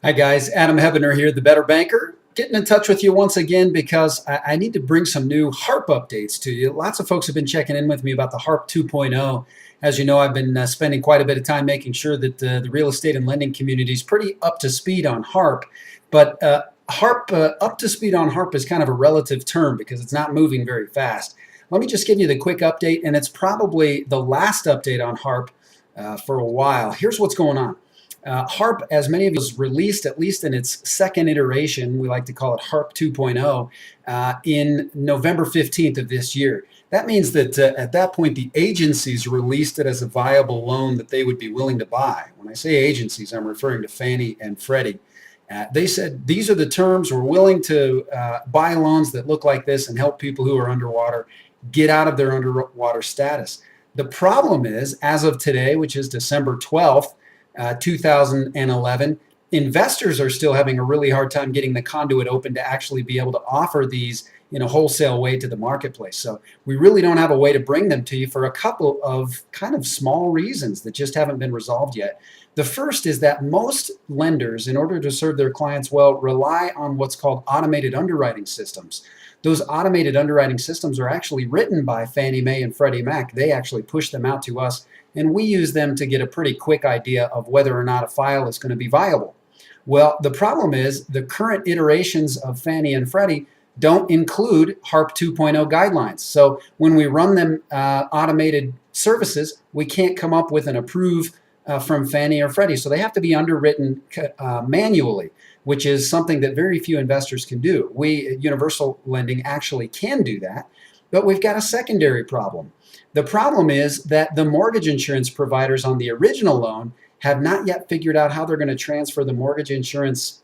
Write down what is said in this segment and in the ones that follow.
Hi guys, Adam Hebener here, the Better Banker. Getting in touch with you once again because I need to bring some new Harp updates to you. Lots of folks have been checking in with me about the Harp 2.0. As you know, I've been spending quite a bit of time making sure that the real estate and lending community is pretty up to speed on Harp. But up to speed on Harp is kind of a relative term because it's not moving very fast. Let me just give you the quick update, and it's probably the last update on Harp for a while. Here's what's going on. Harp, as many of you, was released at least in its second iteration. We like to call it Harp 2.0 in November 15th of this year. That means that at that point, the agencies released it as a viable loan that they would be willing to buy. When I say agencies, I'm referring to Fannie and Freddie. They said, these are the terms. We're willing to buy loans that look like this and help people who are underwater get out of their underwater status. The problem is, as of today, which is December 12th, 2011, investors are still having a really hard time getting the conduit open to actually be able to offer these in a wholesale way to the marketplace. So we really don't have a way to bring them to you for a couple of kind of small reasons that just haven't been resolved yet. The first is that most lenders, in order to serve their clients well, rely on what's called automated underwriting systems. Those automated underwriting systems are actually written by Fannie Mae and Freddie Mac. They actually push them out to us, and we use them to get a pretty quick idea of whether or not a file is going to be viable. Well, the problem is the current iterations of Fannie and Freddie don't include Harp 2.0 guidelines. So when we run them automated services, we can't come up with an approve from Fannie or Freddie. So they have to be underwritten manually, which is something that very few investors can do. We at Universal Lending actually can do that, but we've got a secondary problem. The problem is that the mortgage insurance providers on the original loan have not yet figured out how they're going to transfer the mortgage insurance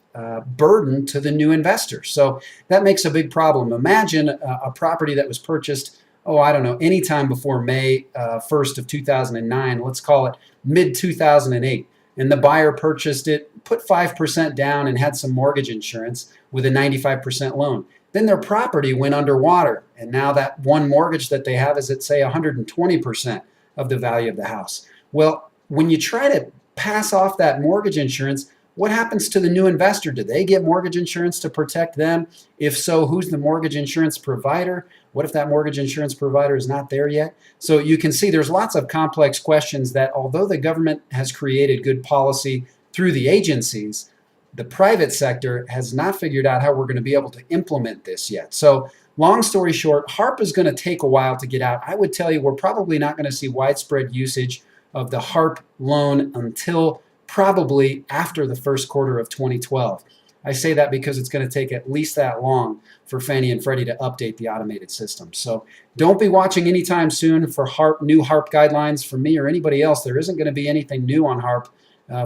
burden to the new investor. So that makes a big problem. Imagine a property that was purchased, I don't know, anytime before May 1st of 2009, let's call it mid-2008. And the buyer purchased it, put 5% down and had some mortgage insurance with a 95% loan. Then their property went underwater, and now that one mortgage that they have is at, say, 120% of the value of the house. Well, when you try to pass off that mortgage insurance, what happens to the new investor? Do they get mortgage insurance to protect them? If so, who's the mortgage insurance provider? What if that mortgage insurance provider is not there yet? So you can see there's lots of complex questions that, although the government has created good policy through the agencies, the private sector has not figured out how we're going to be able to implement this yet. So long story short, Harp is going to take a while to get out. I would tell you we're probably not going to see widespread usage of the Harp loan until probably after the first quarter of 2012. I say that because it's going to take at least that long for Fannie and Freddie to update the automated system. So don't be watching anytime soon for new Harp guidelines from me or anybody else. There isn't going to be anything new on Harp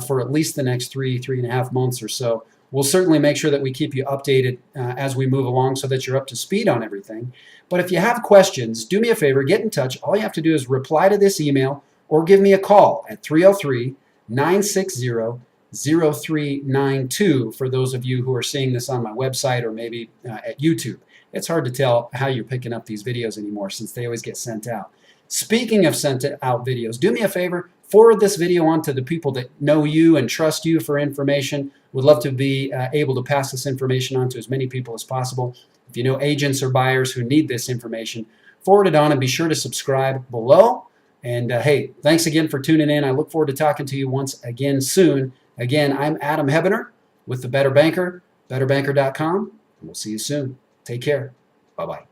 for at least the next 3.5 months or so. We'll certainly make sure that we keep you updated as we move along so that you're up to speed on everything. But if you have questions, do me a favor, get in touch. All you have to do is reply to this email or give me a call at 303-960-0392 for those of you who are seeing this on my website or maybe at YouTube. It's hard to tell how you're picking up these videos anymore since they always get sent out. Speaking of sent out videos, do me a favor, forward this video on to the people that know you and trust you for information. Would love to be able to pass this information on to as many people as possible. If you know agents or buyers who need this information, forward it on and be sure to subscribe below. And hey, thanks again for tuning in. I look forward to talking to you once again soon. Again, I'm Adam Hebener with The Better Banker, betterbanker.com, and we'll see you soon. Take care. Bye-bye.